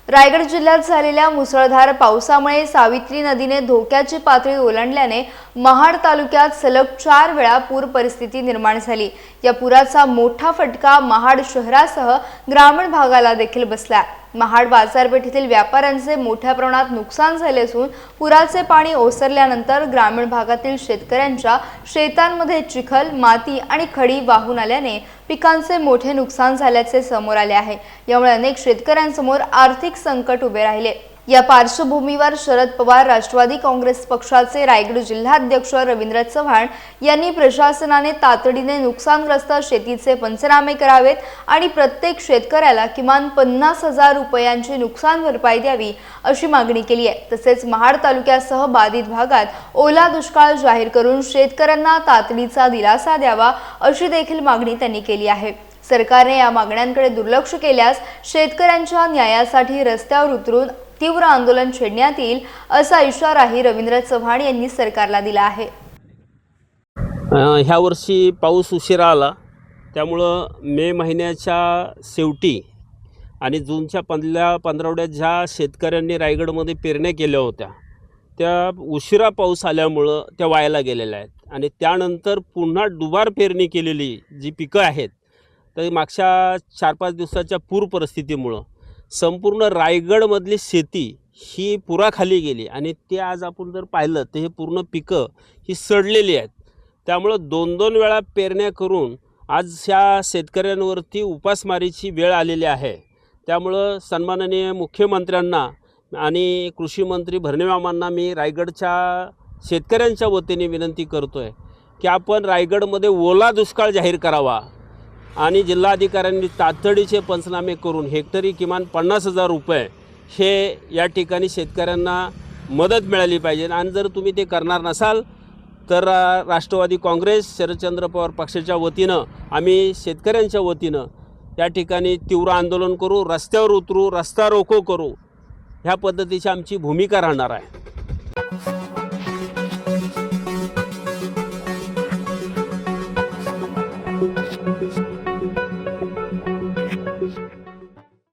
रायगड जिल्ह्यात झालेल्या मुसळधार पावसामुळे सावित्री नदीने धोक्याची पातळी ओलांडल्याने महाड तालुक्यात सलग 4 वेळा पूर परिस्थिती निर्माण झाली। या पुराचा मोठा फटका महाड शहरासह ग्रामीण भागाला देखील बसला। महाड बाजारपेठेतील व्यापाऱ्यांचे मोठ्या प्रमाणात नुकसान झाले असून पुराचे पाणी ओसरल्यानंतर ग्रामीण भागातील शेतकऱ्यांच्या शेतांमध्ये चिखल, माती आणि खडी वाहून आल्याने पिकांचे मोठे नुकसान झाल्याचे समोर आले आहे। यामुळे अनेक शेतकऱ्यांसमोर आर्थिक संकट उभे राहिले। या पार्श्वभूमीवर शरद पवार राष्ट्रवादी काँग्रेस पक्षाचे रायगड जिल्हाध्यक्ष रवींद्र चव्हाण यांनी प्रशासनाने तातडीने नुकसानग्रस्त शेतीचे पंचनामे करावेत आणि प्रत्येक शेतकऱ्याला किमान 50,000 रुपयांची नुकसान भरपाई द्यावी अशी मागणी केली आहे। तसेच महाड तालुक्यासह बाधित भागात ओला दुष्काळ जाहीर करून शेतकऱ्यांना तातडीचा दिलासा द्यावा अशी देखील मागणी त्यांनी केली आहे। सरकारने या मागण्यांकडे दुर्लक्ष केल्यास शेतकऱ्यांच्या न्यायासाठी रस्त्यावर उतरून तीव्र आंदोलन छेडण्यात येईल असा इशाराही रवींद्र चव्हाण यांनी सरकारला दिला आहे। ह्या वर्षी पाऊस उशिरा आला, त्यामुळं मे महिन्याच्या शेवटी आणि जूनच्या पहिल्या पंधरवड्यात ज्या शेतकऱ्यांनी रायगडमध्ये पेरण्या केल्या होत्या त्या उशिरा पाऊस आल्यामुळं त्या वायाला गेलेल्या आहेत आणि त्यानंतर पुन्हा दुबार पेरणी केलेली जी पिकं आहेत तर मागच्या 4-5 दिवसाच्या पूर परिस्थितीमुळं संपूर्ण रायगडमधली शेती ही पुराखाली गेली आणि ते आज आपण जर पाहिलं तर हे पूर्ण पिकं ही सडलेली आहेत। त्यामुळं 2-2 वेळा पेरण्या करून आज ह्या शेतकऱ्यांवरती उपासमारीची वेळ आलेली आहे। त्यामुळं सन्माननीय मुख्यमंत्र्यांना आणि कृषी मंत्री भरणेमामांना मी रायगडच्या शेतकऱ्यांच्या वतीने विनंती करतो आहे की आपण रायगडमध्ये ओला दुष्काळ जाहीर करावा आणि जिल्हाधिकाऱ्यांनी तातडीचे पंचनामे करून हेक्टरी किमान 50,000 रुपये हे या ठिकाणी शेतकऱ्यांना मदत मिळाली पाहिजे। आणि जर तुम्ही ते करणार नसाल तर राष्ट्रवादी काँग्रेस शरदचंद्र पवार पक्षाच्या वतीनं आम्ही शेतकऱ्यांच्या वतीनं या ठिकाणी तीव्र आंदोलन करू, रस्त्यावर उतरू, रस्ता रोको करू, ह्या पद्धतीची आमची भूमिका राहणार आहे।